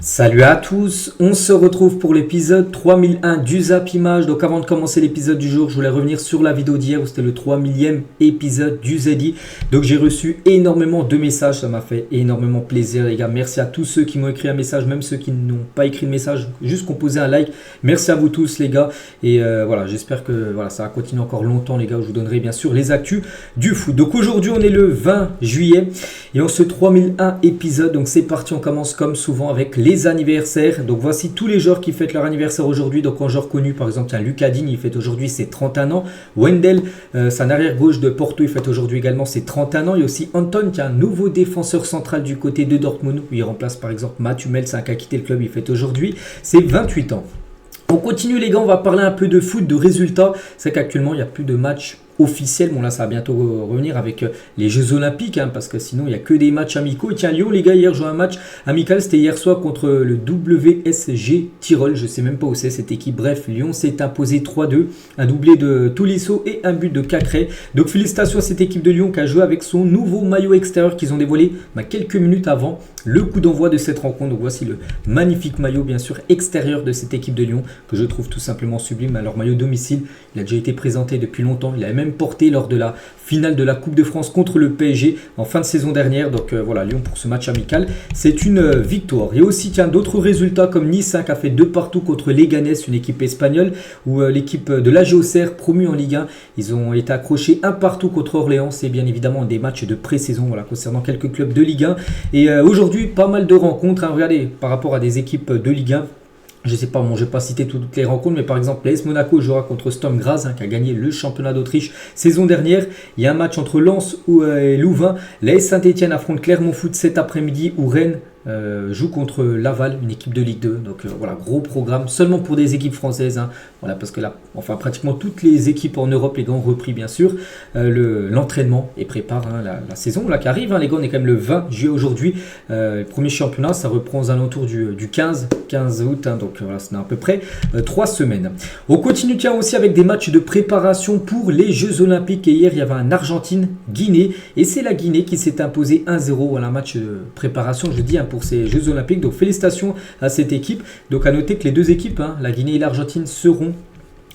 Salut à tous, on se retrouve pour l'épisode 3001 du Zap Image. Donc avant de commencer l'épisode du jour, je voulais revenir sur la vidéo d'hier où c'était le 3000e épisode du ZI. Donc j'ai reçu énormément de messages, ça m'a fait énormément plaisir les gars. Merci à tous ceux qui m'ont écrit un message, même ceux qui n'ont pas écrit de message, juste composé un like. Merci à vous tous les gars. Et voilà, j'espère que ça va continuer encore longtemps les gars, où je vous donnerai bien sûr les actus du foot. Donc aujourd'hui on est le 20 juillet et on se 3001 épisode. Donc c'est parti, on commence comme souvent avec les anniversaires. Donc voici tous les joueurs qui fêtent leur anniversaire aujourd'hui. Donc en joueur connu, par exemple, Lucas Digne, il fête aujourd'hui ses 31 ans. Wendell, c'est un arrière gauche de Porto, il fête aujourd'hui également ses 31 ans. Il y a aussi Anton, qui est un nouveau défenseur central du côté de Dortmund, où il remplace par exemple Matt Hummels, qui a quitté le club, il fête aujourd'hui ses 28 ans. On continue les gars, on va parler un peu de foot, de résultats. C'est qu'actuellement il n'y a plus de matchs officiel. Bon là ça va bientôt revenir avec les Jeux Olympiques parce que sinon il n'y a que des matchs amicaux. Et tiens, Lyon les gars hier joué un match amical, c'était hier soir contre le WSG Tirol, je sais même pas où c'est cette équipe. Bref, Lyon s'est imposé 3-2, un doublé de Tolisso et un but de Cacré. Donc félicitations à cette équipe de Lyon qui a joué avec son nouveau maillot extérieur qu'ils ont dévoilé quelques minutes avant le coup d'envoi de cette rencontre. Donc voici le magnifique maillot bien sûr extérieur de cette équipe de Lyon que je trouve tout simplement sublime. Leur maillot domicile, il a déjà été présenté depuis longtemps, il a même porté lors de la finale de la Coupe de France contre le PSG en fin de saison dernière. Donc voilà, Lyon pour ce match amical, c'est une victoire. Et aussi tiens d'autres résultats comme Nice qui a fait 2-2 contre Leganés, une équipe espagnole, ou l'équipe de l'AG Auxerre promue en Ligue 1, ils ont été accrochés 1-1 contre Orléans. C'est bien évidemment des matchs de pré-saison concernant quelques clubs de Ligue 1. Et aujourd'hui pas mal de rencontres, regardez par rapport à des équipes de Ligue 1. Je sais pas, bon, je vais pas citer toutes les rencontres, mais par exemple, l'AS Monaco jouera contre Sturm Graz, qui a gagné le championnat d'Autriche saison dernière. Il y a un match entre Lens et Louvain. L'AS Saint-Etienne affronte Clermont Foot cet après-midi, où Rennes joue contre Laval, une équipe de Ligue 2. Donc voilà, gros programme seulement pour des équipes françaises. Voilà, parce que là, pratiquement toutes les équipes en Europe, les gars, ont repris bien sûr l'entraînement et préparent la saison là, qui arrive. Les gars, on est quand même le 20 juillet aujourd'hui. Le premier championnat, ça reprend aux alentours du 15 août. Donc voilà, c'est à peu près 3 semaines. On continue tiens aussi avec des matchs de préparation pour les Jeux Olympiques. Et hier, il y avait un Argentine-Guinée. Et c'est la Guinée qui s'est imposée 1-0. Voilà, un match de préparation, je dis, pour ces Jeux Olympiques. Donc félicitations à cette équipe. Donc à noter que les deux équipes, la Guinée et l'Argentine, seront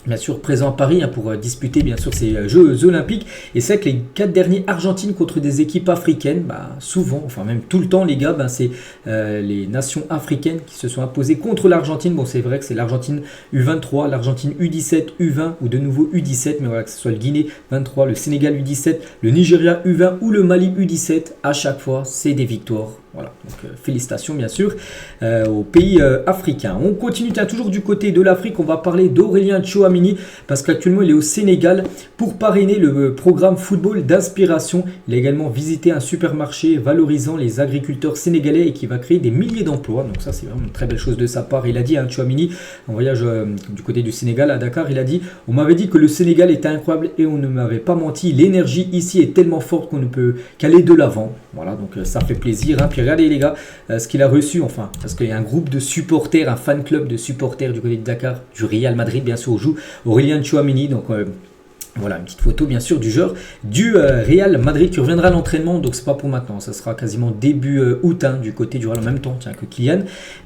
bien sûr présents à Paris pour disputer bien sûr ces Jeux Olympiques. Et c'est que les 4 derniers Argentines contre des équipes africaines, souvent, même tout le temps les gars, c'est les nations africaines qui se sont imposées contre l'Argentine. Bon, c'est vrai que c'est l'Argentine U23, l'Argentine U17, U20 ou de nouveau U17, mais voilà, que ce soit le Guinée 23, le Sénégal U17, le Nigeria U20 ou le Mali U17, à chaque fois c'est des victoires. Voilà, donc félicitations bien sûr aux pays africains. On continue toujours du côté de l'Afrique, on va parler d'Aurélien Tchouameni parce qu'actuellement il est au Sénégal pour parrainer le programme football d'inspiration. Il a également visité un supermarché valorisant les agriculteurs sénégalais et qui va créer des milliers d'emplois. Donc ça c'est vraiment une très belle chose de sa part. Il a dit Tchouameni en voyage du côté du Sénégal à Dakar, il a dit: on m'avait dit que le Sénégal était incroyable et on ne m'avait pas menti. L'énergie ici est tellement forte qu'on ne peut qu'aller de l'avant. Voilà, donc ça fait plaisir. Puis regardez les gars, ce qu'il a reçu, parce qu'il y a un groupe de supporters, un fan club de supporters du côté de Dakar, du Real Madrid bien sûr, où joue Aurélien Tchouameni. Donc voilà, une petite photo bien sûr du joueur du Real Madrid qui reviendra à l'entraînement. Donc c'est pas pour maintenant, ça sera quasiment début août du côté du Real en même temps que Kylian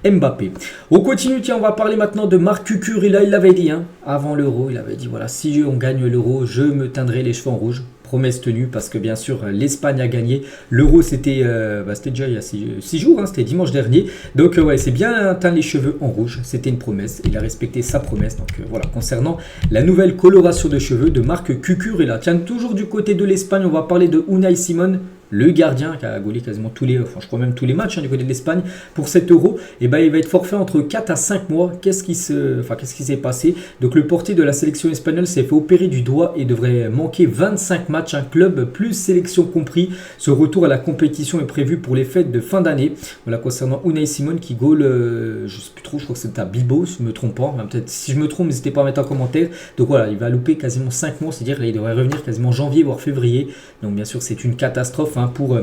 Mbappé. On continue, on va parler maintenant de Marc Cucurella. Il l'avait dit avant l'Euro, il avait dit voilà, si on gagne l'Euro, je me teindrai les cheveux en rouge. Promesse tenue parce que bien sûr l'Espagne a gagné. L'Euro c'était déjà il y a 6 jours, c'était dimanche dernier. Donc c'est bien teint les cheveux en rouge, c'était une promesse. Il a respecté sa promesse. Donc voilà, concernant la nouvelle coloration de cheveux de Marc Cucurella. Tiens, toujours du côté de l'Espagne, on va parler de Unai Simon, le gardien qui a gaulé quasiment je crois même tous les matchs du côté de l'Espagne pour cet Euro. Et il va être forfait entre 4 à 5 mois. Qu'est-ce qui s'est passé? Donc le portier de la sélection espagnole s'est fait opérer du doigt et devrait manquer 25 matchs, un club plus sélection compris. Ce retour à la compétition est prévu pour les fêtes de fin d'année. Voilà, concernant Unai Simon qui gaule, je sais plus trop, je crois que c'est à Bilbao si je me trompe pas. Peut-être si je me trompe, n'hésitez pas à mettre en commentaire. Donc voilà, il va louper quasiment 5 mois, c'est-à-dire qu'il devrait revenir quasiment janvier voire février. Donc bien sûr c'est une catastrophe pour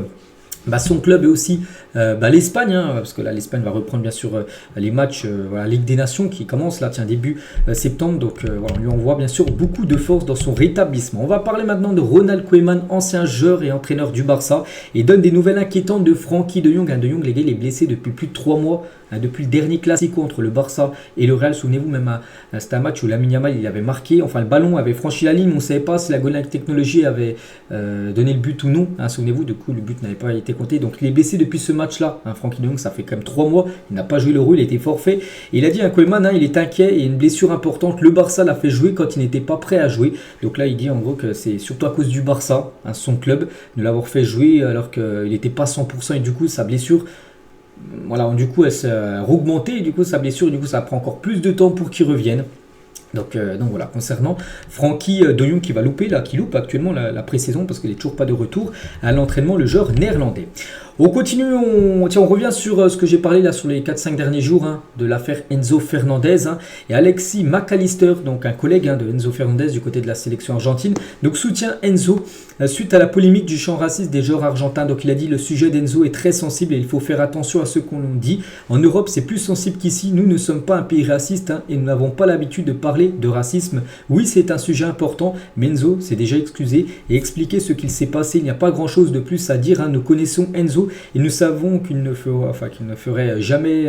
son club et aussi l'Espagne, parce que là l'Espagne va reprendre bien sûr les matchs Ligue des Nations qui commence là début septembre. Donc on lui envoie bien sûr beaucoup de force dans son rétablissement. On va parler maintenant de Ronald Koeman, ancien joueur et entraîneur du Barça, et donne des nouvelles inquiétantes de Frenkie de Jong. De Jong, les gars, il est blessé depuis plus de 3 mois. hein, depuis le dernier Classico entre le Barça et le Real. Souvenez-vous, même c'était un match où Lamine Yamal il avait marqué, enfin le ballon avait franchi la ligne, on ne savait pas si la Goal Line Technology avait donné le but ou non, hein, souvenez-vous, du coup le but n'avait pas été compté, donc il est blessé depuis ce match-là, hein, Frenkie de Jong, ça fait quand même 3 mois, il n'a pas joué l'Euro, il était forfait, et il a dit à Koeman, hein, il est inquiet, et une blessure importante, le Barça l'a fait jouer quand il n'était pas prêt à jouer, donc là il dit en gros que c'est surtout à cause du Barça, hein, son club, de l'avoir fait jouer alors qu'il n'était pas 100% et du coup sa blessure, voilà, du coup elle s'est augmentée, et du coup sa blessure, du coup ça prend encore plus de temps pour qu'il revienne. Donc voilà, concernant Frenkie de Jong qui va louper, là, qui loupe actuellement la pré-saison parce qu'il n'est toujours pas de retour à l'entraînement, le joueur néerlandais. On continue, on revient sur ce que j'ai parlé là sur les 4-5 derniers jours, hein, de l'affaire Enzo Fernandez, hein, et Alexis McAllister, donc un collègue, hein, de Enzo Fernandez du côté de la sélection argentine, donc soutient Enzo suite à la polémique du chant raciste des joueurs argentins. Donc il a dit le sujet d'Enzo est très sensible et il faut faire attention à ce qu'on dit. En Europe c'est plus sensible qu'ici, nous ne sommes pas un pays raciste, hein, et nous n'avons pas l'habitude de parler de racisme. Oui, c'est un sujet important, mais Enzo s'est déjà excusé et expliqué ce qu'il s'est passé. Il n'y a pas grand chose de plus à dire, hein. Nous connaissons Enzo et nous savons qu'il ne ferait jamais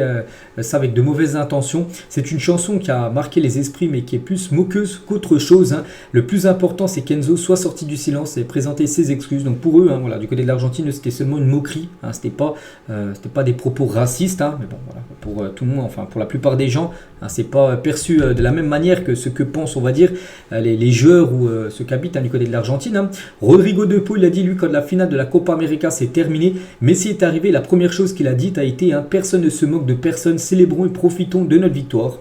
ça avec de mauvaises intentions. C'est une chanson qui a marqué les esprits mais qui est plus moqueuse qu'autre chose, hein. Le plus important c'est qu'Enzo soit sorti du silence et présenter ses excuses. Donc pour eux, hein, voilà, du côté de l'Argentine, c'était seulement une moquerie, hein. C'était pas des propos racistes, hein. Mais bon voilà, pour tout le monde, enfin pour la plupart des gens, hein, c'est pas perçu de la même manière que ce que pensent, on va dire, les joueurs ou ceux qui habitent, hein, du côté de l'Argentine, hein. Rodrigo De Paul, il a dit lui quand la finale de la Copa América s'est terminée, Messi est arrivé, la première chose qu'il a dite a été, hein, personne ne se moque de personne, célébrons et profitons de notre victoire.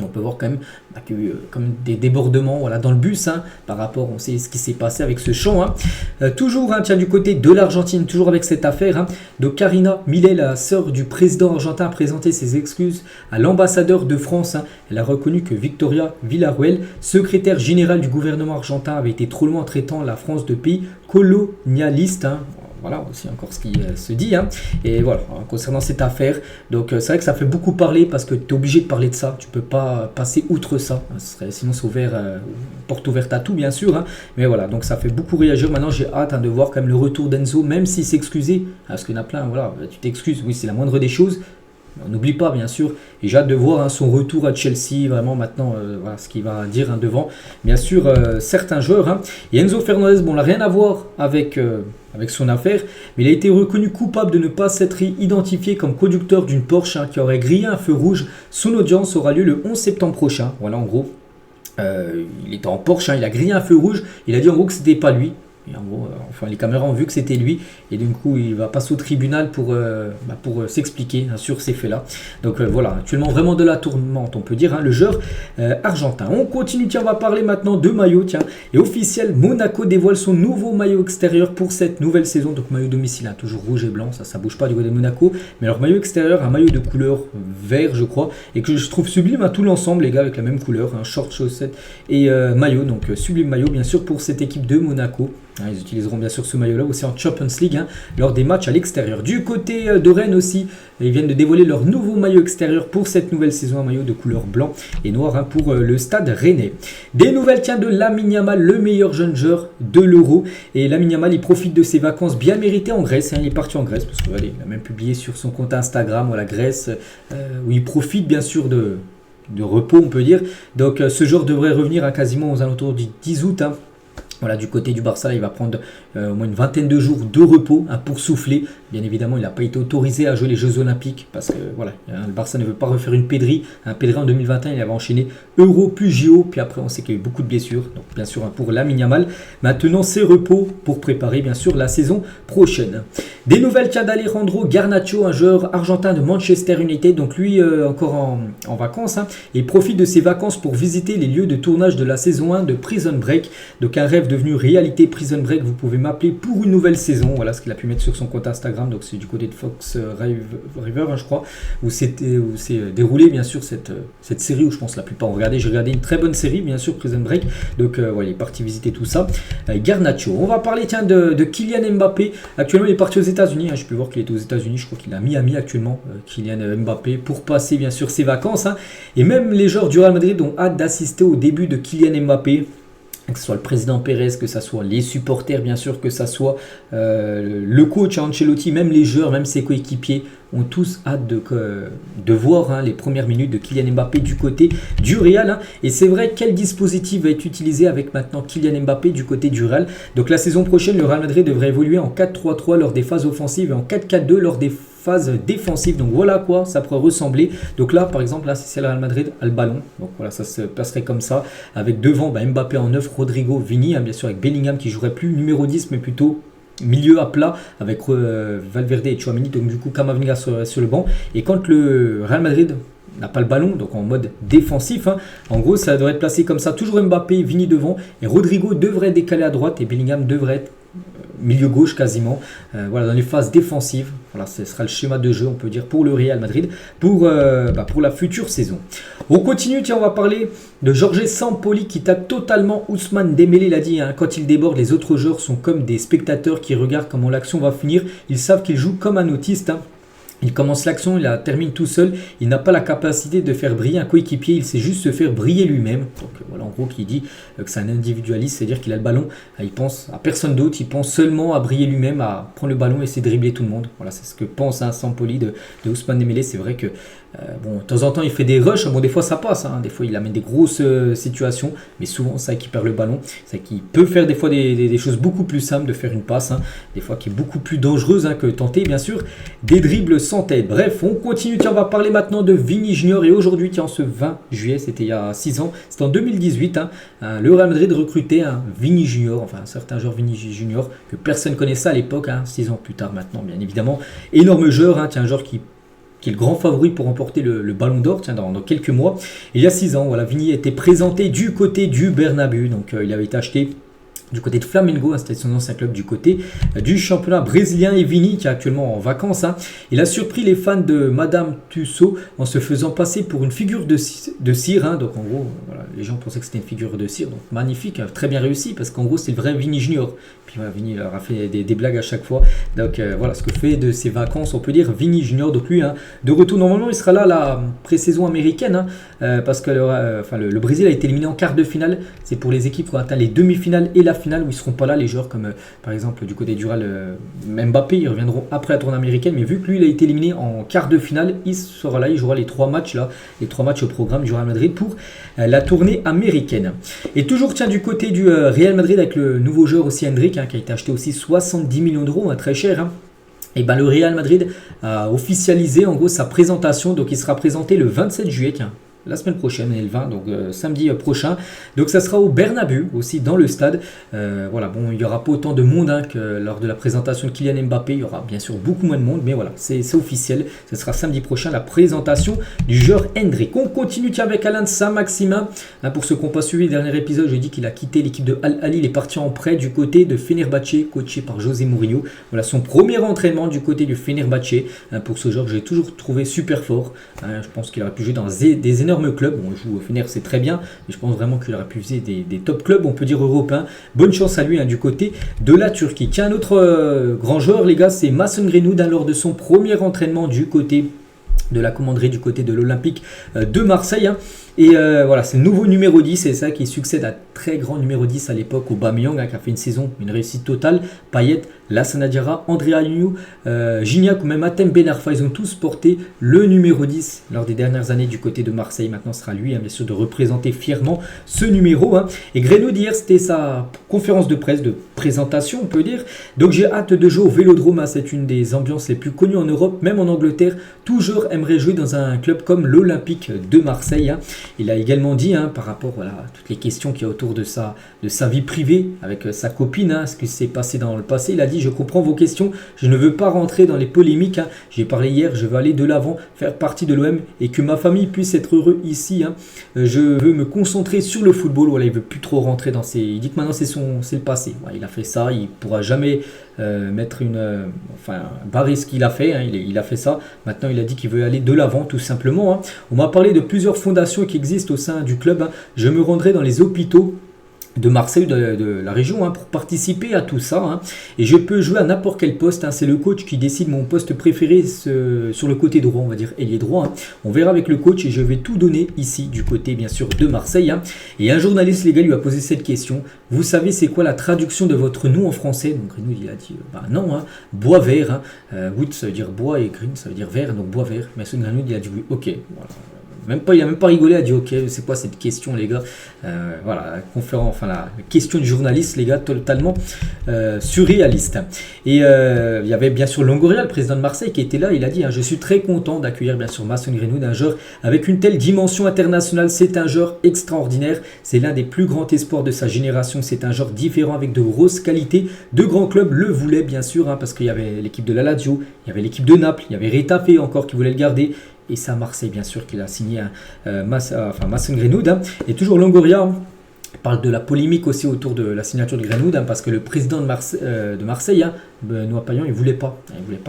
On peut voir quand même qu'il y a eu comme des débordements, voilà, dans le bus, hein, par rapport, on sait ce qui s'est passé avec ce chant, hein. Toujours, hein, tiens, du côté de l'Argentine, toujours avec cette affaire, hein, donc Karina Millet, la sœur du président argentin, a présenté ses excuses à l'ambassadeur de France, hein. Elle a reconnu que Victoria Villarruel, secrétaire générale du gouvernement argentin, avait été trop loin en traitant la France de pays colonialiste, hein. Voilà aussi encore ce qui se dit, hein. Et voilà, concernant cette affaire, donc c'est vrai que ça fait beaucoup parler parce que tu es obligé de parler de ça, tu peux pas passer outre ça, sinon c'est ouvert, porte ouverte à tout bien sûr, hein. Mais voilà, donc ça fait beaucoup réagir. Maintenant j'ai hâte, hein, de voir quand même le retour d'Enzo, même s'il s'excusait, parce qu'il y en a plein, voilà, tu t'excuses, oui c'est la moindre des choses. On n'oublie pas bien sûr, et j'ai hâte de voir, hein, son retour à Chelsea, vraiment maintenant, voilà, ce qu'il va dire, hein, devant bien sûr certains joueurs, hein. Et Enzo Fernandez, bon, on n'a rien à voir avec son affaire, mais il a été reconnu coupable de ne pas s'être identifié comme conducteur d'une Porsche, hein, qui aurait grillé un feu rouge. Son audience aura lieu le 11 septembre prochain, voilà en gros, il était en Porsche, hein, il a grillé un feu rouge, il a dit en gros que c'était pas lui. Et en gros, enfin, les caméras ont vu que c'était lui et du coup il va passer au tribunal pour s'expliquer, hein, sur ces faits là. Donc voilà, actuellement vraiment de la tourmente, on peut dire, hein, le joueur argentin. On continue, tiens, on va parler maintenant de maillot, tiens, et officiel, Monaco dévoile son nouveau maillot extérieur pour cette nouvelle saison. Donc maillot domicile, hein, toujours rouge et blanc, ça bouge pas du côté de Monaco, mais alors maillot extérieur, un maillot de couleur vert je crois, et que je trouve sublime, à tout l'ensemble les gars, avec la même couleur, hein, short, chaussettes et maillot, donc sublime maillot bien sûr pour cette équipe de Monaco. Ils utiliseront bien sûr ce maillot-là aussi en Champions League, hein, lors des matchs à l'extérieur. Du côté de Rennes aussi, ils viennent de dévoiler leur nouveau maillot extérieur pour cette nouvelle saison, un maillot de couleur blanc et noir, hein, pour le stade rennais. Des nouvelles, tiens, de Lamine Yamal, le meilleur jeune joueur de l'Euro. Et Lamine Yamal, il profite de ses vacances bien méritées en Grèce, hein. Il est parti en Grèce parce qu'il a même publié sur son compte Instagram, la Grèce, où il profite bien sûr de repos, on peut dire. Donc ce joueur devrait revenir, hein, quasiment aux alentours du 10 août, hein. Voilà, du côté du Barça, là, il va prendre au moins une vingtaine de jours de repos, hein, pour souffler. Bien évidemment, il n'a pas été autorisé à jouer les Jeux Olympiques parce que voilà, hein, le Barça ne veut pas refaire une pédrie. Un pédri en 2021, il avait enchaîné Euro plus JO, puis après on sait qu'il y a eu beaucoup de blessures. Donc bien sûr, hein, pour Lamine Yamal, maintenant c'est repos pour préparer bien sûr la saison prochaine. Des nouvelles, tiens, d'Alejandro Garnacho, un joueur argentin de Manchester United. Donc lui encore en vacances, hein, et il profite de ses vacances pour visiter les lieux de tournage de la saison 1 de Prison Break. Donc un rêve devenu réalité, Prison Break, vous pouvez m'appeler pour une nouvelle saison. Voilà ce qu'il a pu mettre sur son compte Instagram. Donc c'est du côté de Fox River, hein, je crois, où c'est déroulé bien sûr cette série où je pense la plupart ont regardé. J'ai regardé une très bonne série bien sûr, Prison Break. Donc voilà, il est parti visiter tout ça. Garnacho. On va parler, tiens, de Kylian Mbappé. Actuellement il est parti aux États-Unis, hein. Je peux voir qu'il est aux États-Unis, je crois qu'il est à Miami actuellement, Kylian Mbappé, pour passer bien sûr ses vacances, hein. Et même les joueurs du Real Madrid ont hâte d'assister au début de Kylian Mbappé. que ce soit le président Pérez, que ce soit les supporters, bien sûr, que ce soit le coach Ancelotti, même les joueurs, même ses coéquipiers, ont tous hâte de voir les premières minutes de Kylian Mbappé du côté du Real. Et c'est vrai, quel dispositif va être utilisé avec maintenant Kylian Mbappé du côté du Real. Donc la saison prochaine, le Real Madrid devrait évoluer en 4-3-3 lors des phases offensives et en 4-4-2 lors des phase défensive. Donc voilà à quoi ça pourrait ressembler. Donc là, par exemple, là, c'est le Real Madrid a le ballon. Donc voilà, ça se passerait comme ça. Avec devant Mbappé en 9, Rodrigo, Vini, bien sûr avec Bellingham qui jouerait plus numéro 10, mais plutôt milieu à plat avec Valverde et Tchouaméni. Donc du coup, Camavinga sur le banc. Et quand le Real Madrid n'a pas le ballon, donc en mode défensif, en gros, ça devrait être placé comme ça. Toujours Mbappé, Vini devant. Et Rodrigo devrait décaler à droite et Bellingham devrait être milieu gauche quasiment, voilà, dans les phases défensives. Voilà, ce sera le schéma de jeu, on peut dire, pour le Real Madrid pour la future saison. On continue, tiens, on va parler de Jorge Sampaoli qui tape totalement Ousmane Dembélé. Il a dit, quand il déborde, les autres joueurs sont comme des spectateurs qui regardent comment l'action va finir. Ils savent qu'il joue comme un autiste. Il commence l'action, il la termine tout seul. Il n'a pas la capacité de faire briller un coéquipier. Il sait juste se faire briller lui-même. Donc voilà, en gros, qui dit que c'est un individualiste, c'est-à-dire qu'il a le ballon. Il pense à personne d'autre. Il pense seulement à briller lui-même, à prendre le ballon et essayer de dribbler tout le monde. Voilà, c'est ce que pense Sampaoli de Ousmane Dembélé. C'est vrai que de temps en temps, il fait des rushs. Bon, des fois, ça passe. Des fois, il amène des grosses situations. Mais souvent, c'est qu'il perd le ballon. C'est qu'il peut faire des fois des choses beaucoup plus simples de faire une passe. Des fois, qui est beaucoup plus dangereuse que tenter, bien sûr, des dribbles sans tête. Bref, on continue. Tiens, on va parler maintenant de Vini Junior. Et aujourd'hui, tiens, ce 20 juillet, c'était il y a 6 ans. C'était en 2018. Le Real Madrid recrutait un Vini Junior. Enfin, un certain joueur Vini Junior que personne connaissait à l'époque. 6 ans plus tard maintenant, bien évidemment. Énorme joueur. Tiens, un joueur qui est le grand favori pour remporter le Ballon d'Or dans quelques mois. Et il y a 6 ans, voilà, Vini était présenté du côté du Bernabéu. Donc, il avait été acheté du côté de Flamengo, c'était son ancien club du côté du championnat brésilien. Et Vini, qui est actuellement en vacances, il a surpris les fans de Madame Tussauds en se faisant passer pour une figure de cire. Donc en gros, voilà, les gens pensaient que c'était une figure de cire. Donc magnifique, très bien réussi, parce qu'en gros c'est le vrai Vini Junior. Puis voilà, Vini leur a fait des blagues à chaque fois. Donc voilà ce que fait de ses vacances, on peut dire, Vini Junior. Donc lui, de retour, normalement il sera là la pré-saison américaine, parce que le Brésil a été éliminé en quart de finale. C'est pour les équipes qui ont atteint les demi-finales et la finale où ils ne seront pas là, les joueurs comme par exemple du côté du Real, Mbappé, ils reviendront après la tournée américaine, mais vu que lui il a été éliminé en quart de finale, il sera là, il jouera les 3 matchs au programme du Real Madrid pour la tournée américaine. Et toujours tiens du côté du Real Madrid avec le nouveau joueur aussi Endrick, qui a été acheté aussi 70 millions d'euros, très cher. Et le Real Madrid a officialisé en gros sa présentation, donc il sera présenté le 27 juillet, la semaine prochaine, et le 20, donc samedi prochain. Donc ça sera au Bernabéu, aussi dans le stade. Voilà, bon, il n'y aura pas autant de monde que lors de la présentation de Kylian Mbappé. Il y aura bien sûr beaucoup moins de monde, mais voilà, c'est officiel. Ce sera samedi prochain, la présentation du joueur Endrick. On continue avec Alain Saint-Maximin. Pour ceux qui n'ont pas suivi le dernier épisode, j'ai dit qu'il a quitté l'équipe de Al Ahly. Il est parti en prêt du côté de Fenerbahçe, coaché par José Mourinho. Voilà son premier entraînement du côté du Fenerbahçe. Pour ce joueur que j'ai toujours trouvé super fort. Je pense qu'il aurait pu jouer dans des énormes clubs. Bon, il joue au Fener, c'est très bien, mais je pense vraiment qu'il aurait pu viser des top clubs, on peut dire européens. Bonne chance à lui du côté de la Turquie. Tiens, un autre grand joueur, les gars, c'est Mason Greenwood, lors de son premier entraînement du côté de la commanderie, du côté de l'Olympique de Marseille. Et voilà, c'est le nouveau numéro 10, c'est ça qui succède à très grand numéro 10 à l'époque, Aubameyang, qui a fait une réussite totale. Payet, Lassana Diarra, André Ayew, Gignac ou même Hatem Ben Arfa, ils ont tous porté le numéro 10 lors des dernières années du côté de Marseille. Maintenant, ce sera lui, bien sûr, de représenter fièrement ce numéro. Et Greenwood, hier, c'était sa conférence de presse, de présentation, on peut dire. Donc, j'ai hâte de jouer au Vélodrome. C'est une des ambiances les plus connues en Europe, même en Angleterre. Tout joueur aimerait jouer dans un club comme l'Olympique de Marseille. Il a également dit, par rapport à toutes les questions qu'il y a autour de sa vie privée avec sa copine, ce qui s'est passé dans le passé, il a dit: je comprends vos questions, je ne veux pas rentrer dans les polémiques, j'ai parlé hier, je veux aller de l'avant, faire partie de l'OM et que ma famille puisse être heureux ici. Je veux me concentrer sur le football. Voilà, il ne veut plus trop rentrer dans ses... Il dit que maintenant c'est le passé. Voilà, il a fait ça, il ne pourra jamais mettre barrer ce qu'il a fait. Il a fait ça. Maintenant, il a dit qu'il veut aller de l'avant, tout simplement. On m'a parlé de plusieurs fondations qui existent au sein du club. Je me rendrai dans les hôpitaux de Marseille, de la région, pour participer à tout ça. Et je peux jouer à n'importe quel poste. C'est le coach qui décide mon poste préféré sur le côté droit, on va dire ailier droit. On verra avec le coach et je vais tout donner ici du côté, bien sûr, de Marseille. Et un journaliste, les gars, lui a posé cette question. Vous savez, c'est quoi la traduction de votre nom en français? Donc Greenwood, il a dit, non, bois vert. Wood, ça veut dire bois et green, ça veut dire vert, donc bois vert. Mason Greenwood, il a dit oui, ok, voilà. Il n'a même pas rigolé, il a dit ok, c'est quoi cette question les gars, voilà, la question du journaliste les gars, totalement surréaliste. Et il y avait bien sûr Longoria, le président de Marseille qui était là, il a dit je suis très content d'accueillir bien sûr Mason Greenwood, un joueur avec une telle dimension internationale, c'est un joueur extraordinaire, c'est l'un des plus grands espoirs de sa génération, c'est un joueur différent avec de grosses qualités, de grands clubs le voulaient bien sûr, parce qu'il y avait l'équipe de la Lazio, il y avait l'équipe de Naples, il y avait Retafe encore qui voulait le garder. Et c'est à Marseille, bien sûr, qu'il a signé Mason Greenwood. Et toujours Longoria parle de la polémique aussi autour de la signature de Greenwood, parce que le président de Marseille, Benoît Payan, il ne voulait pas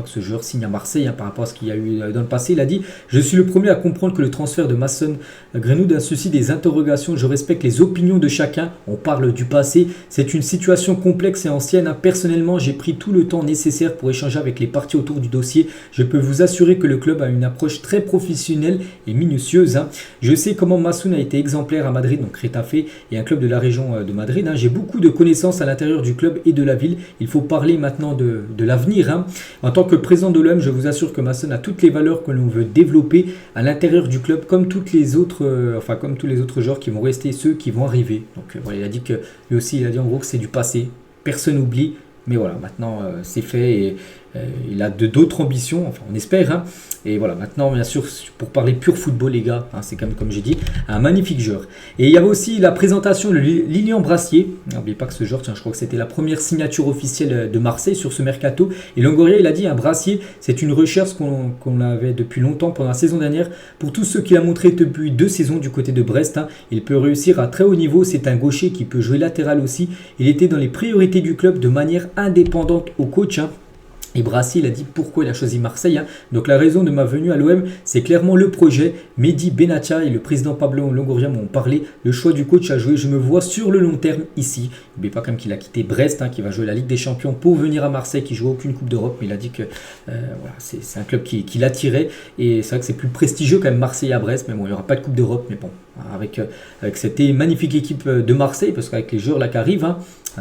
que ce joueur signe à Marseille par rapport à ce qu'il y a eu dans le passé. Il a dit « Je suis le premier à comprendre que le transfert de Mason Greenwood suscite des interrogations. Je respecte les opinions de chacun. On parle du passé. C'est une situation complexe et ancienne. Personnellement, j'ai pris tout le temps nécessaire pour échanger avec les parties autour du dossier. Je peux vous assurer que le club a une approche très professionnelle et minutieuse. Je sais comment Mason a été exemplaire à Madrid, donc Retafe, et un club de la région de Madrid. J'ai beaucoup de connaissances à l'intérieur du club et de la ville. Il faut parler maintenant de l'avenir. En tant que président de l'OM, je vous assure que Mason a toutes les valeurs que l'on veut développer à l'intérieur du club, comme tous les autres joueurs qui vont rester, ceux qui vont arriver. Donc voilà, il a dit que lui aussi, il a dit en gros que c'est du passé. Personne n'oublie. Mais voilà, maintenant c'est fait et il a d'autres ambitions, enfin on espère. Et voilà, maintenant bien sûr, pour parler pur football les gars, c'est comme j'ai dit, un magnifique joueur. Et il y avait aussi la présentation de Lilian Brassier. N'oubliez pas que ce joueur, je crois que c'était la première signature officielle de Marseille sur ce mercato. Et Longoria, il a dit, Brassier, c'est une recherche qu'on avait depuis longtemps pendant la saison dernière. Pour tous ceux qu'il a montré depuis 2 saisons du côté de Brest, il peut réussir à très haut niveau. C'est un gaucher qui peut jouer latéral aussi. Il était dans les priorités du club de manière indépendante au coach. Et Brassier, il a dit pourquoi il a choisi Marseille. Donc la raison de ma venue à l'OM, c'est clairement le projet. Mehdi Benatia et le président Pablo Longoria m'ont parlé. Le choix du coach a joué. Je me vois sur le long terme ici. N'oubliez pas quand même qu'il a quitté Brest, qui va jouer la Ligue des Champions pour venir à Marseille, qui joue aucune Coupe d'Europe. Mais il a dit que voilà, c'est un club qui l'attirait. Et c'est vrai que c'est plus prestigieux quand même Marseille à Brest. Mais bon, il n'y aura pas de Coupe d'Europe. Mais bon, avec cette magnifique équipe de Marseille, parce qu'avec les joueurs là qui arrivent,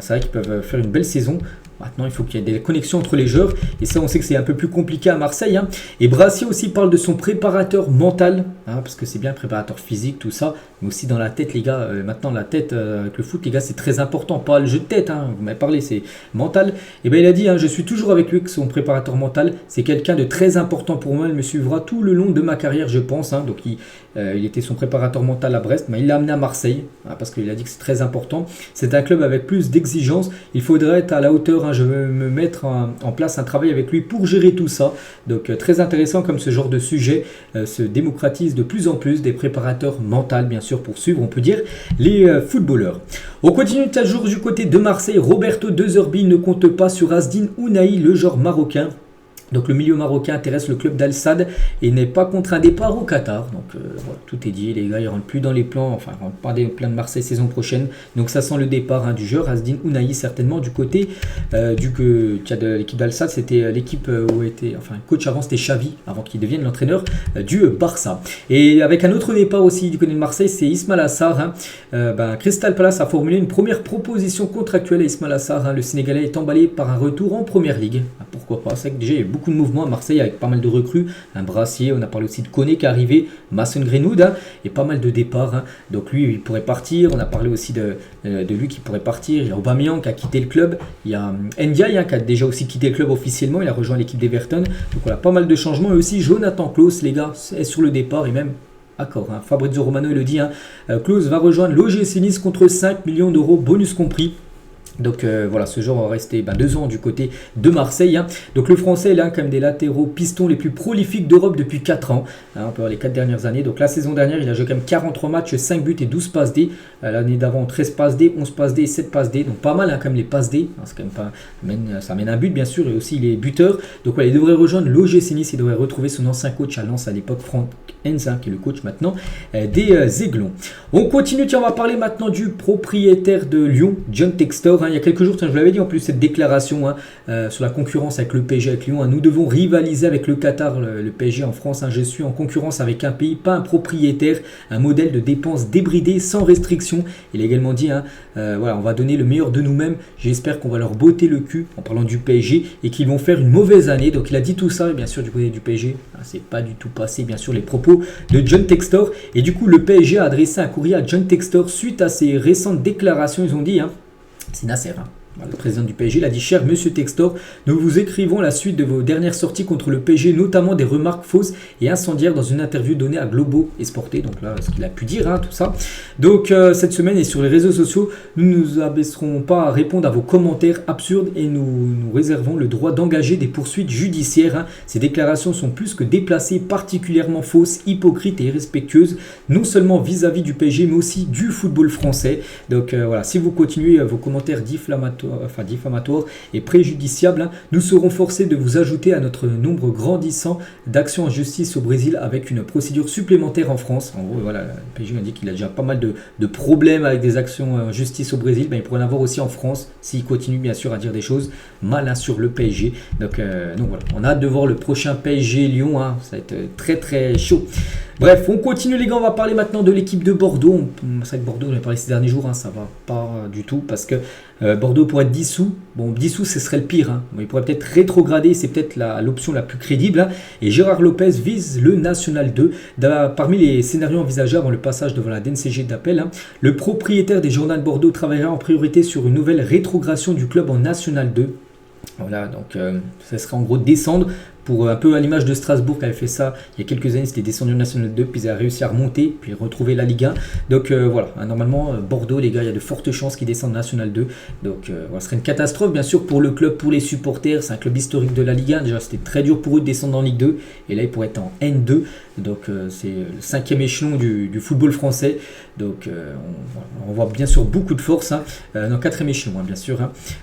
c'est vrai qu'ils peuvent faire une belle saison. Maintenant, il faut qu'il y ait des connexions entre les joueurs. Et ça, on sait que c'est un peu plus compliqué à Marseille. Et Brassier aussi parle de son préparateur mental. Parce que c'est bien le préparateur physique, tout ça. Mais aussi dans la tête, les gars. Maintenant, la tête avec le foot, les gars, c'est très important. Pas le jeu de tête, vous m'avez parlé, c'est mental. Et bien, il a dit, je suis toujours avec lui, son préparateur mental. C'est quelqu'un de très important pour moi. Il me suivra tout le long de ma carrière, je pense. Donc, il était son préparateur mental à Brest. Mais il l'a amené à Marseille. Parce qu'il a dit que c'est très important. C'est un club avec plus d'exigences. Il faudrait être à la hauteur. Je vais me mettre en place un travail avec lui pour gérer tout ça. Donc très intéressant comme ce genre de sujet se démocratise de plus en plus, des préparateurs mentaux bien sûr pour suivre, on peut dire, les footballeurs. On continue à jour du côté de Marseille. Roberto De Zerbi ne compte pas sur Azdine Ounahi, le joueur marocain. Donc le milieu marocain intéresse le club d'Al-Sadd et n'est pas contre un départ au Qatar. Donc voilà, tout est dit, les gars, ils ne rentrent plus dans les plans, enfin ils ne rentrent pas dans les plans de Marseille saison prochaine. Donc ça sent le départ du joueur, Azdine Ounahi certainement du côté de l'équipe d'Al-Sadd. C'était l'équipe où était, enfin le coach avant c'était Xavi, avant qu'il devienne l'entraîneur du Barça. Et avec un autre départ aussi du côté de Marseille, c'est Ismaïla Sarr. Crystal Palace a formulé une première proposition contractuelle à Ismaïla Sarr. Le Sénégalais est emballé par un retour en Première Ligue. Pourquoi pas, c'est que déjà il y a beaucoup de mouvements à Marseille avec pas mal de recrues, un Brassier, on a parlé aussi de Koné qui est arrivé, Mason Greenwood et pas mal de départs. Donc lui il pourrait partir, on a parlé aussi de lui qui pourrait partir, il y a Aubameyang qui a quitté le club, il y a Ndiaye qui a déjà aussi quitté le club officiellement, il a rejoint l'équipe d'Everton, donc on a pas mal de changements et aussi Jonathan Klaus les gars est sur le départ et même accord, Fabrizio Romano il le dit, Klaus va rejoindre l'OGC Nice contre 5 millions d'euros bonus compris. Donc voilà, ce joueur va rester 2 ans du côté de Marseille. Donc le français, il a quand même des latéraux pistons les plus prolifiques d'Europe depuis 4 ans. On peut voir les 4 dernières années. Donc la saison dernière, il a joué quand même 43 matchs, 5 buts et 12 passes D. L'année d'avant, 13 passes D, 11 passes D et 7 passes D. Donc pas mal quand même les passes D. C'est quand même pas, ça mène un but bien sûr et aussi les buteurs. Donc voilà, il devrait rejoindre l'OGC Nice. Il devrait retrouver son ancien coach à Lens à l'époque, Franck Hens, qui est le coach maintenant des Aiglons. On continue, tiens, on va parler maintenant du propriétaire de Lyon, John Textor. Il y a quelques jours, je vous l'avais dit en plus, cette déclaration sur la concurrence avec le PSG, avec Lyon. Nous devons rivaliser avec le Qatar, le PSG en France. Je suis en concurrence avec un pays, pas un propriétaire, un modèle de dépenses débridé, sans restriction. Il a également dit, voilà, on va donner le meilleur de nous-mêmes. J'espère qu'on va leur botter le cul en parlant du PSG et qu'ils vont faire une mauvaise année. Donc il a dit tout ça, et bien sûr du côté du PSG, c'est pas du tout passé, bien sûr, les propos de John Textor. Et du coup, le PSG a adressé un courrier à John Textor suite à ses récentes déclarations. Ils ont dit, c'est Nasser, le président du PSG, il a dit: cher monsieur Textor, nous vous écrivons la suite de vos dernières sorties contre le PSG, notamment des remarques fausses et incendiaires dans une interview donnée à Globo Esporte. Donc là, ce qu'il a pu dire, tout ça. Donc cette semaine et sur les réseaux sociaux, nous ne nous abaisserons pas à répondre à vos commentaires absurdes et nous réservons le droit d'engager des poursuites judiciaires. Ces déclarations sont plus que déplacées, particulièrement fausses, hypocrites et irrespectueuses, non seulement vis-à-vis du PSG, mais aussi du football français. Donc voilà, si vous continuez vos commentaires diffamatoires et préjudiciables, nous serons forcés de vous ajouter à notre nombre grandissant d'actions en justice au Brésil avec une procédure supplémentaire en France. En gros, voilà, le PSG a dit qu'il a déjà pas mal de problèmes avec des actions en justice au Brésil. Il pourrait en avoir aussi en France s'il continue bien sûr à dire des choses mal sur le PSG. Donc voilà, on a hâte de voir le prochain PSG Lyon. Ça va être très très chaud. Bref, on continue les gars, on va parler maintenant de l'équipe de Bordeaux. C'est vrai que Bordeaux, on en a parlé ces derniers jours, ça va pas du tout parce que Bordeaux pourrait être dissous. Bon, dissous, ce serait le pire. Il pourrait peut-être rétrograder, c'est peut-être l'option la plus crédible. Et Gérard Lopez vise le National 2. Parmi les scénarios envisagés avant le passage devant la DNCG d'appel, le propriétaire des Girondins de Bordeaux travaillera en priorité sur une nouvelle rétrogradation du club en National 2. Voilà, donc ça serait en gros descendre. Pour un peu à l'image de Strasbourg qui avait fait ça il y a quelques années, c'était descendu en National 2, puis ils ont réussi à remonter, puis retrouver la Ligue 1. Donc voilà, normalement Bordeaux les gars, il y a de fortes chances qu'ils descendent en National 2. Donc voilà, ce serait une catastrophe bien sûr pour le club, pour les supporters. C'est un club historique de la Ligue 1, déjà c'était très dur pour eux de descendre en Ligue 2, et là ils pourraient être en N2. Donc c'est le 5e échelon du football français. Donc on voit bien sûr beaucoup de force, non, 4e échelon bien sûr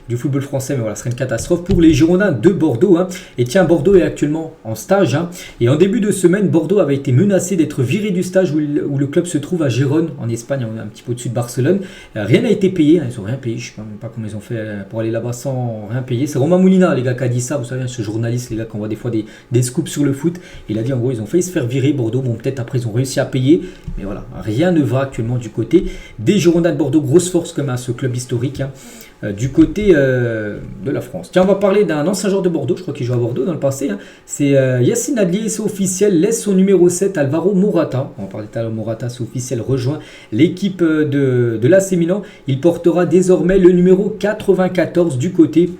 du football français, mais voilà, ce serait une catastrophe pour les Girondins de Bordeaux. Et tiens, Bordeaux est actuellement en stage, et en début de semaine, Bordeaux avait été menacé d'être viré du stage où le club se trouve à Gérone, en Espagne, un petit peu au-dessus de Barcelone. Rien n'a été payé, ils n'ont rien payé, je ne sais même pas comment ils ont fait pour aller là-bas sans rien payer. C'est Romain Moulina, les gars, qui a dit ça, vous savez, ce journaliste, les gars, qu'on voit des fois des scoops sur le foot. Il a dit en gros, ils ont failli se faire virer Bordeaux, bon peut-être après ils ont réussi à payer, mais voilà, rien ne va actuellement du côté des Girondins de Bordeaux. Grosse force comme à ce club historique du côté de la France. Tiens, on va parler d'un ancien joueur de Bordeaux, je crois qu'il joue à Bordeaux dans le passé, c'est Yacine Adli, c'est officiel, laisse son numéro 7 Alvaro Morata. On va parler d'Alvaro Morata, c'est officiel, rejoint l'équipe de l'AC Milan. Il portera désormais le numéro 94 du côté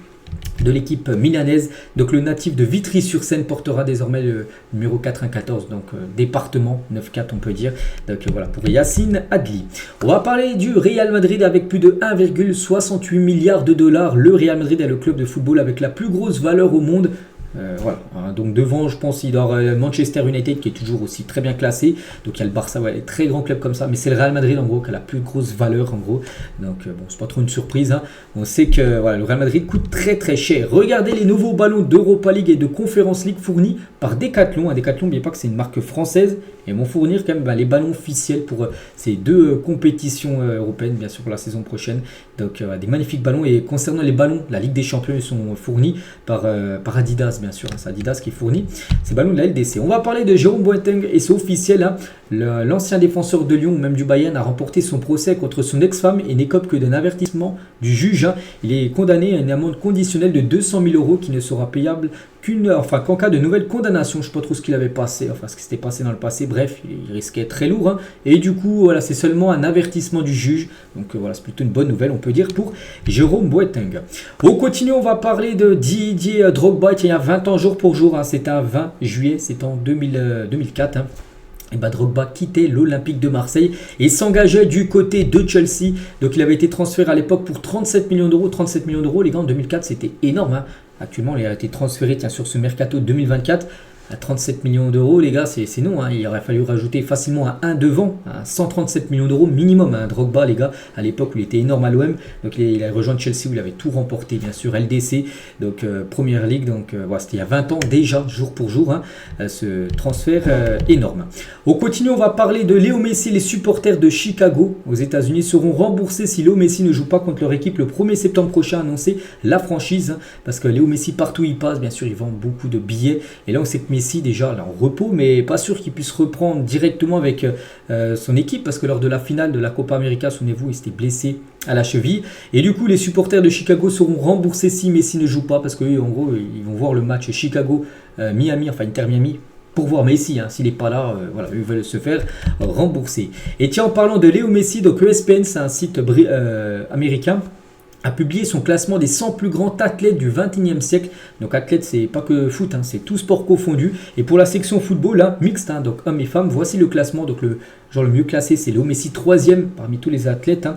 de l'équipe milanaise. Donc le natif de Vitry-sur-Seine portera désormais le numéro 94, donc département 9-4 on peut dire. Donc voilà pour Yacine Adli. On va parler du Real Madrid avec plus de 1,68 milliard de dollars. Le Real Madrid est le club de football avec la plus grosse valeur au monde. Voilà, donc devant je pense il y aura Manchester United qui est toujours aussi très bien classé, donc il y a le Barça, les très grands clubs comme ça, mais c'est le Real Madrid en gros qui a la plus grosse valeur en gros, donc bon c'est pas trop une surprise, on sait que voilà, le Real Madrid coûte très très cher. Regardez les nouveaux ballons d'Europa League et de Conference League fournis par Decathlon. Decathlon, n'oubliez pas que c'est une marque française, et vont fournir quand même les ballons officiels pour ces deux compétitions européennes bien sûr pour la saison prochaine. Donc des magnifiques ballons, et concernant les ballons, la Ligue des Champions ils sont fournis par Adidas bien sûr, c'est Adidas qui fournit ces ballons de la LDC. On va parler de Jérôme Boateng et c'est officiel, l'ancien défenseur de Lyon ou même du Bayern a remporté son procès contre son ex-femme et n'écope que d'un avertissement du juge. Il est condamné à une amende conditionnelle de 200 000 € qui ne sera payable qu'en cas de nouvelle condamnation. Je ne sais pas trop ce qu'il avait passé, ce qui s'était passé dans le passé. Bref, il risquait très lourd. Et du coup, voilà, c'est seulement un avertissement du juge. Donc voilà, c'est plutôt une bonne nouvelle, on peut dire, pour Jérôme Boateng. On continue, on va parler de Didier Drogba. Il y a 20 ans jour pour jour. C'était un 20 juillet, c'était en 2004. et Drogba quittait l'Olympique de Marseille et s'engageait du côté de Chelsea. Donc il avait été transféré à l'époque pour 37 millions d'euros. 37 millions d'euros, les gars, en 2004, c'était énorme. Hein. Actuellement, il a été transféré sur ce mercato 2024 à 37 millions d'euros, les gars, c'est non. Hein. Il aurait fallu rajouter facilement un 1 devant, à 137 millions d'euros minimum. Hein. Drogba, les gars, à l'époque où il était énorme à l'OM. Donc il a rejoint Chelsea où il avait tout remporté, bien sûr, LDC, donc Première Ligue. Donc voilà, c'était il y a 20 ans déjà, jour pour jour, hein, ce transfert énorme. On continue, on va parler de Léo Messi. Les supporters de Chicago aux États-Unis seront remboursés si Léo Messi ne joue pas contre leur équipe le 1er septembre prochain, annoncé la franchise. Hein, parce que Léo Messi, partout où il passe, bien sûr, il vend beaucoup de billets. Et là, on sait que Messi déjà là, en repos, mais pas sûr qu'il puisse reprendre directement avec son équipe parce que lors de la finale de la Copa América, souvenez-vous, il s'était blessé à la cheville. Et du coup, les supporters de Chicago seront remboursés si Messi ne joue pas parce qu'en gros, ils vont voir le match Chicago-Miami, enfin Inter-Miami, pour voir Messi, hein. S'il n'est pas là, voilà, ils veulent se faire rembourser. Et tiens, en parlant de Léo Messi, donc ESPN, c'est un site américain, a publié son classement des 100 plus grands athlètes du 21e siècle. Donc athlète, c'est pas que foot, hein, c'est tout sport confondu. Et pour la section football, là, mixte, hein, donc hommes et femmes, voici le classement. Donc le mieux classé, c'est Léo Messi, 3e parmi tous les athlètes.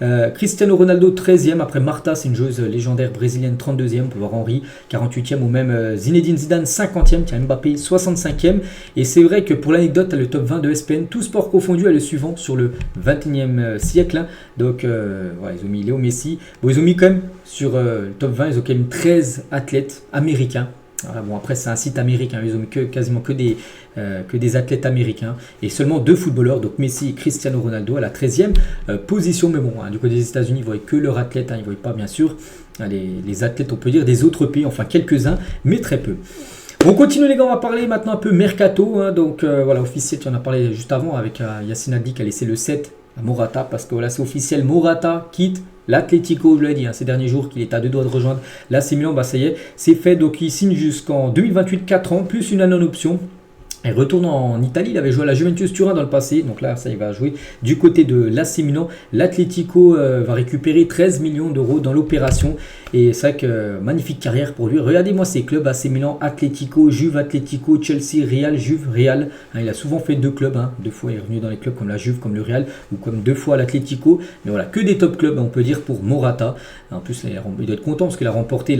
Hein. Cristiano Ronaldo, 13e. Après Marta, c'est une joueuse légendaire brésilienne, 32e. On peut voir Henry, 48e. Ou même Zinedine Zidane, 50e. Tiens, Mbappé, 65e. Et c'est vrai que pour l'anecdote, le top 20 de ESPN, tout sport confondu, est le suivant sur le 21e siècle. Hein. Donc voilà, ils ont mis Léo Messi. Bon, ils ont mis quand même sur le top 20, ils ont quand même 13 athlètes américains. Voilà, bon, après, c'est un site américain, ils ont mis quasiment que des athlètes américains et seulement 2 footballeurs, donc Messi et Cristiano Ronaldo à la 13e position. Mais bon, hein, du côté des États-Unis, ils ne voient que leurs athlètes, hein, ils ne voient pas bien sûr les athlètes, on peut dire, des autres pays, enfin quelques-uns, mais très peu. On continue les gars, on va parler maintenant un peu mercato. Hein, donc voilà, officiel, tu en as parlé juste avant avec Yacine Adli qui a laissé le 7 à Morata parce que voilà, c'est officiel, Morata quitte l'Atlético, je l'ai dit, hein, ces derniers jours qu'il est à 2 doigts de rejoindre l'AC Milan, bah ça y est, c'est fait. Donc il signe jusqu'en 2028, 4 ans, plus une année en option. Il retourne en Italie, il avait joué à la Juventus Turin dans le passé, donc là ça il va jouer du côté de l'AC Milan. L'Atlético va récupérer 13 millions d'euros dans l'opération et c'est vrai que magnifique carrière pour lui. Regardez-moi ces clubs, AC Milan, Atlético, Juve, Atlético, Chelsea, Real, Juve, Real. Hein, il a souvent fait 2 clubs, hein. 2 fois il est revenu dans les clubs comme la Juve, comme le Real ou comme 2 fois l'Atlético. Mais voilà, que des top clubs on peut dire pour Morata. En plus il doit être content parce qu'il a remporté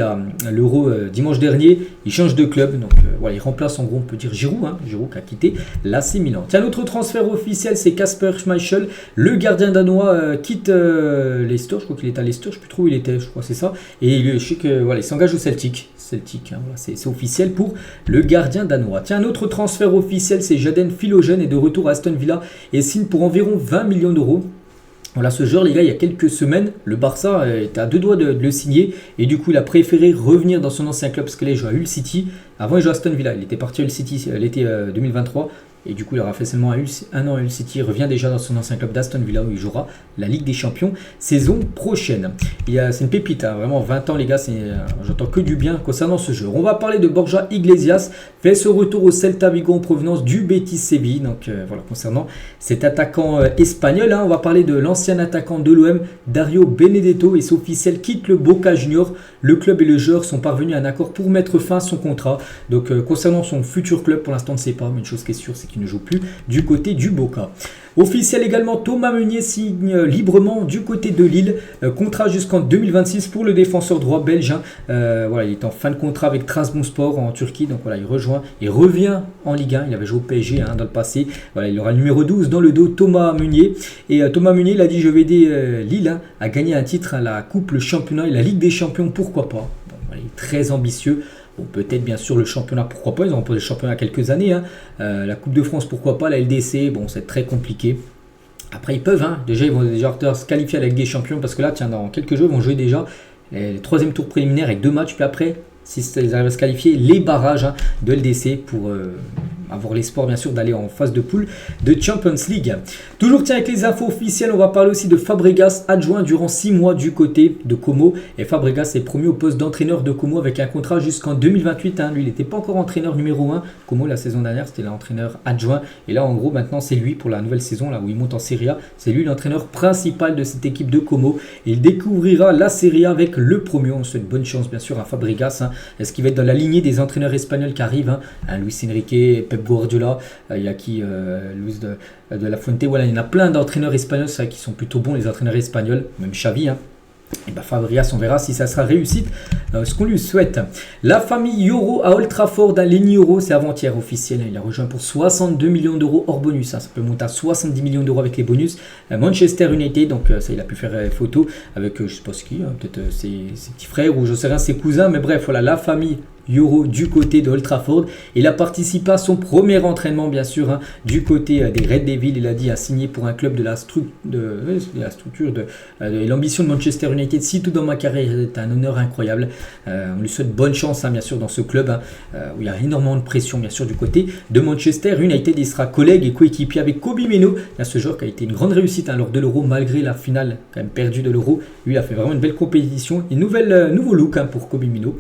l'Euro dimanche dernier. Il change de club, donc voilà, il remplace en gros on peut dire Giroud, hein. Giroud qui a quitté l'AC Milan. Tiens, l'autre transfert officiel, c'est Kasper Schmeichel, le gardien danois quitte Leicester, je crois qu'il est à Leicester, je ne sais plus trop où il était, je crois que c'est ça. Et je sais que voilà, il s'engage au Celtic. Celtic, hein, voilà, c'est officiel pour le gardien danois. Tiens, un autre transfert officiel, c'est Jaden Philogène est de retour à Aston Villa et signe pour environ 20 millions d'euros. Voilà, ce joueur, les gars, il y a quelques semaines, le Barça était à 2 doigts de le signer et du coup, il a préféré revenir dans son ancien club parce que là, il joue à Hull City. Avant, il jouait à Aston Villa. Il était parti à Hull City l'été 2023. Et du coup, il aura fait seulement un an à Hull City. Il revient déjà dans son ancien club d'Aston Villa où il jouera la Ligue des Champions saison prochaine. C'est une pépite, hein, vraiment 20 ans les gars, j'entends que du bien concernant ce jeu. On va parler de Borja Iglesias, fait ce retour au Celta Vigo en provenance du Betis Séville. Donc voilà, concernant cet attaquant espagnol, hein, on va parler de l'ancien attaquant de l'OM, Dario Benedetto, et c'est officiel, quitte le Boca Juniors. Le club et le joueur sont parvenus à un accord pour mettre fin à son contrat. Donc concernant son futur club, pour l'instant on ne sait pas, mais une chose qui est sûre, c'est qu'il ne joue plus du côté du Boca. Officiel également, Thomas Meunier signe librement du côté de Lille, contrat jusqu'en 2026 pour le défenseur droit belge. Hein. Voilà, il est en fin de contrat avec Trabzonspor en Turquie, donc voilà, il revient en Ligue 1, il avait joué au PSG dans le passé. Voilà, il aura le numéro 12 dans le dos, Thomas Meunier. Et Thomas Meunier, il a dit je vais aider Lille à gagner un titre à la Coupe, le championnat et la Ligue des Champions, pourquoi pas. Bon, voilà, il est très ambitieux. Bon, peut-être bien sûr le championnat, pourquoi pas, ils ont remporté le championnat il y a quelques années. Hein. La Coupe de France, pourquoi pas, la LDC, bon c'est très compliqué. Après ils peuvent, hein. Déjà ils vont déjà se qualifier à la Ligue des Champions parce que là, tiens, dans quelques jours ils vont jouer déjà les 3e tours préliminaires avec 2 matchs, puis après, si ils arrivent à se qualifier, les barrages hein, de LDC pour avoir l'espoir bien sûr d'aller en phase de poule de Champions League. Toujours tiens avec les infos officielles, on va parler aussi de Fabregas, adjoint durant 6 mois du côté de Como. Et Fabregas est promu au poste d'entraîneur de Como avec un contrat jusqu'en 2028. Hein. Lui, il n'était pas encore entraîneur numéro 1. Como, la saison dernière, c'était l'entraîneur adjoint. Et là, en gros, maintenant, c'est lui pour la nouvelle saison, là où il monte en Serie A. C'est lui l'entraîneur principal de cette équipe de Como. Et il découvrira la Serie A avec le premier. On souhaite bonne chance, bien sûr, à Fabregas. Hein. Est-ce qu'il va être dans la lignée des entraîneurs espagnols qui arrivent, hein, Luis Enrique, Pep Pep Guardiola, il y a qui Luis de la Fuente, voilà, il y en a plein d'entraîneurs espagnols, c'est vrai qu'ils sont plutôt bons les entraîneurs espagnols, même Xavi, hein. Et bah Fabregas, on verra si ça sera réussite, ce qu'on lui souhaite. La famille Yoro à Old Trafford, Lenny Yoro, c'est avant-hier officiel, il a rejoint pour 62 millions d'euros hors bonus, hein. Ça peut monter à 70 millions d'euros avec les bonus. Manchester United, donc ça il a pu faire photo avec je sais pas ce qui, hein, peut-être ses petits frères ou je sais rien, ses cousins, mais bref voilà, la famille Yoro du côté de Old Trafford. Il a participé à son premier entraînement bien sûr, hein, du côté des Red Devils. Il a dit à signer pour un club de la structure et l'ambition de Manchester United. Si tout dans ma carrière est un honneur incroyable, on lui souhaite bonne chance, hein, bien sûr dans ce club, hein, où il y a énormément de pression bien sûr du côté de Manchester United. Il sera collègue et coéquipier avec Kobbie Mainoo, ce joueur qui a été une grande réussite, hein, lors de l'Euro malgré la finale quand même perdue de l'Euro. Lui il a fait vraiment une belle compétition et nouveau look, hein, pour Kobbie Mainoo.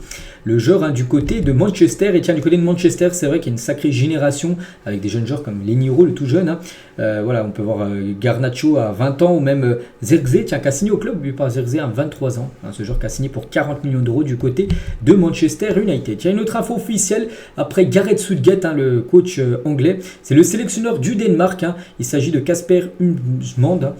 Le joueur, hein, du côté de Manchester, et tiens du côté de Manchester c'est vrai qu'il y a une sacrée génération avec des jeunes joueurs comme Lenny Yoro, le tout jeune, hein. Voilà, on peut voir Garnacho à 20 ans ou même Zirkzee, tiens, qui a signé au club, lui pas Zirkzee à 23 ans, hein, ce joueur qui a signé pour 40 millions d'euros du côté de Manchester United. Tiens, une autre info officielle après Gareth Southgate, hein, le coach anglais, c'est le sélectionneur du Danemark, hein. Il s'agit de Kasper Hjulmand,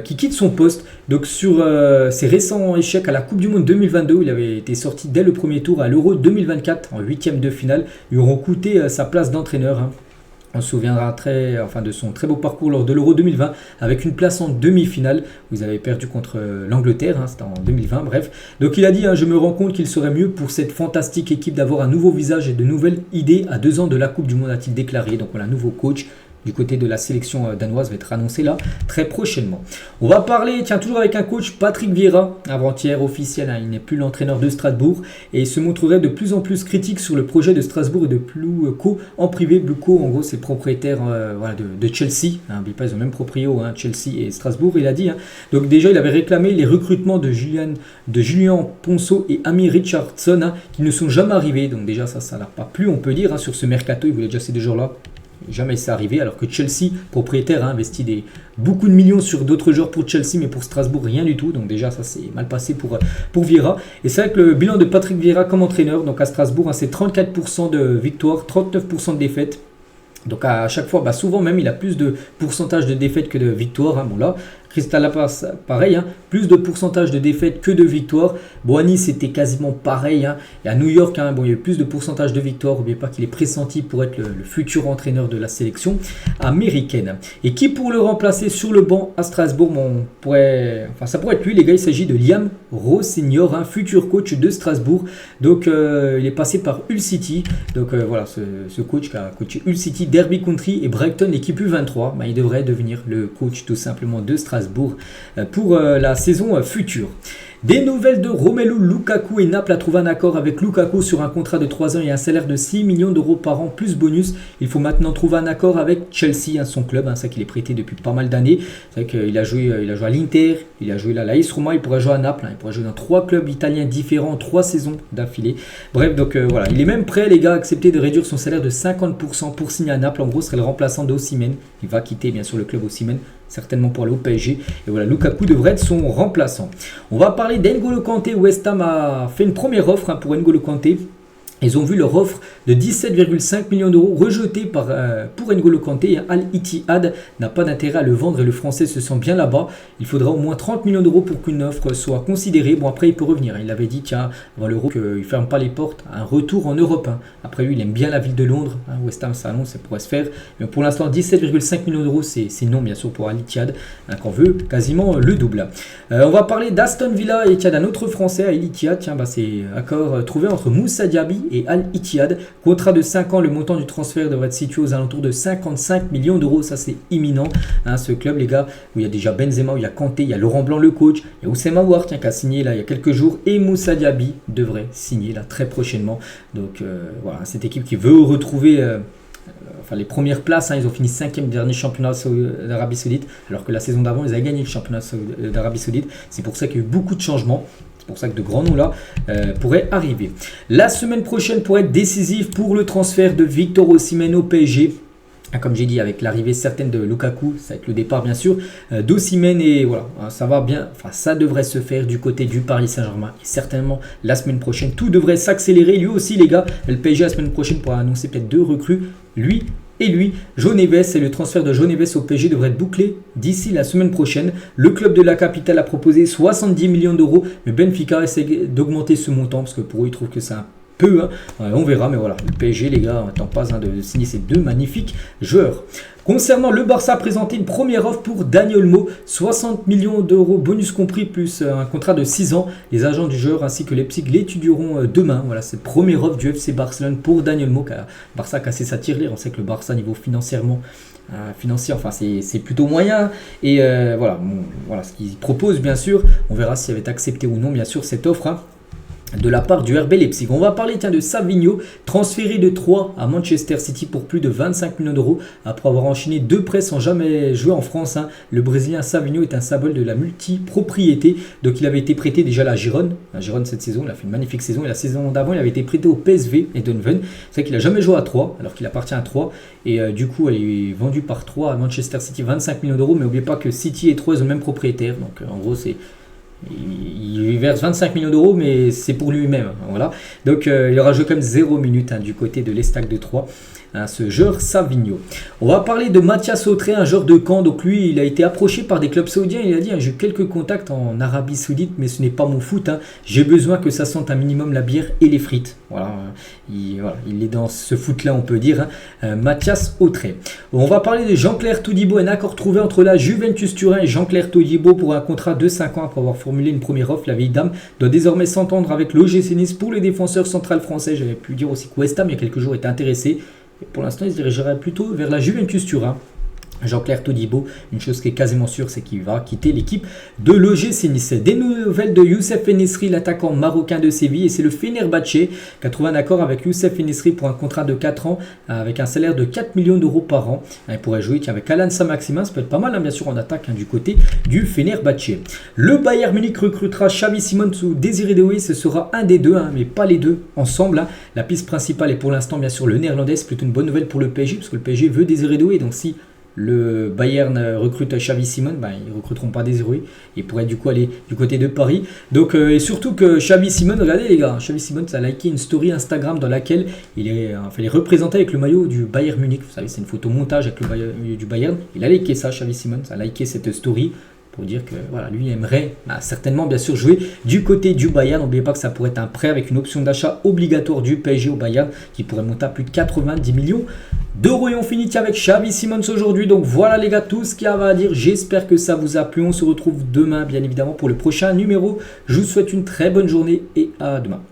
qui quitte son poste donc sur ses récents échecs à la Coupe du Monde 2022. Il avait été sorti dès le premier tour à l'Euro 2024 en 8e de finale, lui auront coûté sa place d'entraîneur, hein. On se souviendra de son très beau parcours lors de l'Euro 2020 avec une place en demi-finale. Vous avez perdu contre l'Angleterre, hein, c'était en 2020, bref. Donc il a dit, hein, je me rends compte qu'il serait mieux pour cette fantastique équipe d'avoir un nouveau visage et de nouvelles idées à 2 ans de la Coupe du Monde, a-t-il déclaré. Donc voilà, un nouveau coach du côté de la sélection danoise va être annoncé là très prochainement. On va parler, tiens, toujours avec un coach, Patrick Vieira, avant-hier officiel, hein, il n'est plus l'entraîneur de Strasbourg et il se montrerait de plus en plus critique sur le projet de Strasbourg et de Blueco en privé. Blueco, en gros, c'est le propriétaire voilà, de Chelsea, hein, ils ont le même proprio, hein, Chelsea et Strasbourg, il a dit, hein. Donc déjà, il avait réclamé les recrutements de Julien Ponceau et Ami Richardson, hein, qui ne sont jamais arrivés. Donc déjà, ça n'a pas plu, on peut dire, hein, sur ce mercato, il voulait déjà ces 2 jours-là. Jamais c'est arrivé, alors que Chelsea, propriétaire, a investi beaucoup de millions sur d'autres joueurs pour Chelsea, mais pour Strasbourg, rien du tout. Donc déjà, ça s'est mal passé pour Vieira. Et c'est vrai que le bilan de Patrick Vieira comme entraîneur, donc à Strasbourg, hein, c'est 34% de victoires, 39% de défaites. Donc à chaque fois, souvent même, il a plus de pourcentage de défaites que de victoires, hein. Bon là, Crystal Palace, pareil, hein, plus de pourcentage de défaites que de victoires. Bon, à Nice, c'était quasiment pareil, hein. Et à New York, hein, bon, il y a eu plus de pourcentage de victoires. N'oubliez pas qu'il est pressenti pour être le futur entraîneur de la sélection américaine. Et qui pour le remplacer sur le banc à Strasbourg, ça pourrait être lui, les gars. Il s'agit de Liam Rossignol, un futur coach de Strasbourg. Donc, il est passé par Hull City. Donc, voilà, ce coach qui a coaché Hull City, Derby County et Brighton, l'équipe U23. Il devrait devenir le coach tout simplement de Strasbourg pour la saison future. Des nouvelles de Romelu Lukaku et Naples a trouvé un accord avec Lukaku sur un contrat de 3 ans et un salaire de 6 millions d'euros par an plus bonus. Il faut maintenant trouver un accord avec Chelsea, hein, son club, hein, c'est vrai qu'il est prêté depuis pas mal d'années. C'est vrai qu'il a joué à l'Inter, il a joué là à l'AS Roma, il pourrait jouer à Naples, hein, il pourrait jouer dans 3 clubs italiens différents, 3 saisons d'affilée. Bref, donc voilà, il est même prêt les gars à accepter de réduire son salaire de 50% pour signer à Naples. En gros, ce serait le remplaçant d'Osimhen. Il va quitter bien sûr le club Osimhen, certainement pour aller au PSG. Et voilà, Lukaku devrait être son remplaçant. On va parler d'N'Golo Kanté. West Ham a fait une première offre, hein, pour N'Golo Kanté. Ils ont vu leur offre de 17,5 millions d'euros rejetée pour N'Golo Kanté. Al Ittihad n'a pas d'intérêt à le vendre et le Français se sent bien là-bas. Il faudra au moins 30 millions d'euros pour qu'une offre soit considérée. Bon, après, il peut revenir. Il avait dit, tiens, avant l'Euro, qu'il ne ferme pas les portes à un retour en Europe, hein. Après, lui, il aime bien la ville de Londres, hein. West Ham, ça annonce, ça pourrait se faire. Mais pour l'instant, 17,5 millions d'euros, c'est non, bien sûr, pour Al Ittihad, hein, qu'on veut quasiment le double. On va parler d'Aston Villa et d'un autre Français, Al Ittihad. Tiens, c'est accord trouvé entre Moussa Diaby et Al Ittihad. Contrat de 5 ans, le montant du transfert devrait être situé aux alentours de 55 millions d'euros. Ça, c'est imminent, hein, ce club, les gars, où il y a déjà Benzema, où il y a Kanté, il y a Laurent Blanc, le coach, il y a Oussem Aouar, qui a signé là il y a quelques jours, et Moussa Diaby devrait signer là très prochainement. Donc voilà, cette équipe qui veut retrouver les premières places, hein. Ils ont fini 5e dernier championnat d'Arabie Saoudite, alors que la saison d'avant, ils avaient gagné le championnat d'Arabie Saoudite. C'est pour ça qu'il y a eu beaucoup de changements. C'est pour ça que de grands noms là pourraient arriver. La semaine prochaine pourrait être décisive pour le transfert de Victor Osimhen au PSG. Comme j'ai dit, avec l'arrivée certaine de Lukaku, ça va être le départ bien sûr, d'Osimhen, et voilà, ça va bien, enfin ça devrait se faire du côté du Paris Saint-Germain, et certainement la semaine prochaine, tout devrait s'accélérer, lui aussi les gars, le PSG la semaine prochaine pourra annoncer peut-être 2 recrues, lui et lui, João Neves, et le transfert de João Neves au PSG devrait être bouclé d'ici la semaine prochaine. Le club de la capitale a proposé 70 millions d'euros, mais Benfica essaie d'augmenter ce montant, parce que pour eux ils trouvent que c'est un peu, hein. On verra, mais voilà, le PSG les gars n'attend pas de signer ces 2 magnifiques joueurs. Concernant le Barça, a présenté une première offre pour Dani Olmo, 60 millions d'euros bonus compris, plus un contrat de 6 ans. Les agents du joueur ainsi que Leipzig l'étudieront demain. Voilà, c'est la première offre du FC Barcelone pour Dani Olmo. Barça a cassé sa tirelire. On sait que le Barça, niveau financier, enfin c'est plutôt moyen. Et voilà, voilà ce qu'il propose bien sûr. On verra s'il avait accepté ou non bien sûr cette offre, hein, de la part du RB Leipzig. On va parler de Savinho, transféré de Troyes à Manchester City pour plus de 25 millions d'euros après avoir enchaîné 2 prêts sans jamais jouer en France, hein. Le Brésilien Savinho est un symbole de la multipropriété. Donc il avait été prêté déjà à la Gironde. La Gironde cette saison, il a fait une magnifique saison. Et la saison d'avant, il avait été prêté au PSV Eindhoven. C'est vrai qu'il n'a jamais joué à Troyes alors qu'il appartient à Troyes. Et du coup, il est vendu par Troyes à Manchester City 25 millions d'euros. Mais n'oubliez pas que City et Troyes ont le même propriétaire. Donc en gros, il verse 25 millions d'euros, mais c'est pour lui-même. Voilà. Donc il aura joué comme 0 minutes, hein, du côté de l'Estac de Troyes, hein, ce joueur Savinho. On va parler de Mathias Autré, un joueur de Caen. Donc lui, il a été approché par des clubs saoudiens. Il a dit, hein, j'ai eu quelques contacts en Arabie Saoudite, mais ce n'est pas mon foot, hein. J'ai besoin que ça sente un minimum la bière et les frites. Voilà, il est dans ce foot-là, on peut dire, hein, Mathias Autré. On va parler de Jean-Claire Todibo, un accord trouvé entre la Juventus Turin et Jean-Claire Todibo pour un contrat de 5 ans après avoir formulé une première offre. La vieille dame doit désormais s'entendre avec l'OGC Nice pour le défenseur central français. J'avais pu dire aussi que West Ham, il y a quelques jours, était intéressé. Et pour l'instant, il se dirigerait plutôt vers la Juventus Turin. Jean-Claire Todibo, une chose qui est quasiment sûre, c'est qu'il va quitter l'équipe de l'OGC Nice. Des nouvelles de Youssef Enesri, l'attaquant marocain de Séville, et c'est le Fenerbahçe qui a trouvé un accord avec Youssef Enesri pour un contrat de 4 ans avec un salaire de 4 millions d'euros par an. Il pourrait jouer avec Alan Saint-Maximin, ça peut être pas mal, hein, bien sûr, en attaque, hein, du côté du Fenerbahçe. Le Bayern Munich recrutera Xavi Simons ou Désiré Doué, ce sera un des deux, hein, mais pas les deux ensemble, hein. La piste principale est pour l'instant, bien sûr, le néerlandais. C'est plutôt une bonne nouvelle pour le PSG, parce que le PSG veut Désiré Doué, donc si le Bayern recrute Xavi Simons, ils ne recruteront pas Désiré. Il pourrait du coup aller du côté de Paris. Donc, et surtout que Xavi Simons, regardez les gars, Xavi Simons a liké une story Instagram dans laquelle il est représenté avec le maillot du Bayern Munich. Vous savez, c'est une photo montage avec le maillot du Bayern. Il a liké ça, Xavi Simons a liké cette story pour dire que voilà, lui aimerait certainement bien sûr jouer du côté du Bayern. N'oubliez pas que ça pourrait être un prêt avec une option d'achat obligatoire du PSG au Bayern qui pourrait monter à plus de 90 millions d'euros. Et on finit avec Xavi Simons aujourd'hui. Donc voilà les gars, tout ce qu'il y avait à dire. J'espère que ça vous a plu. On se retrouve demain bien évidemment pour le prochain numéro. Je vous souhaite une très bonne journée et à demain.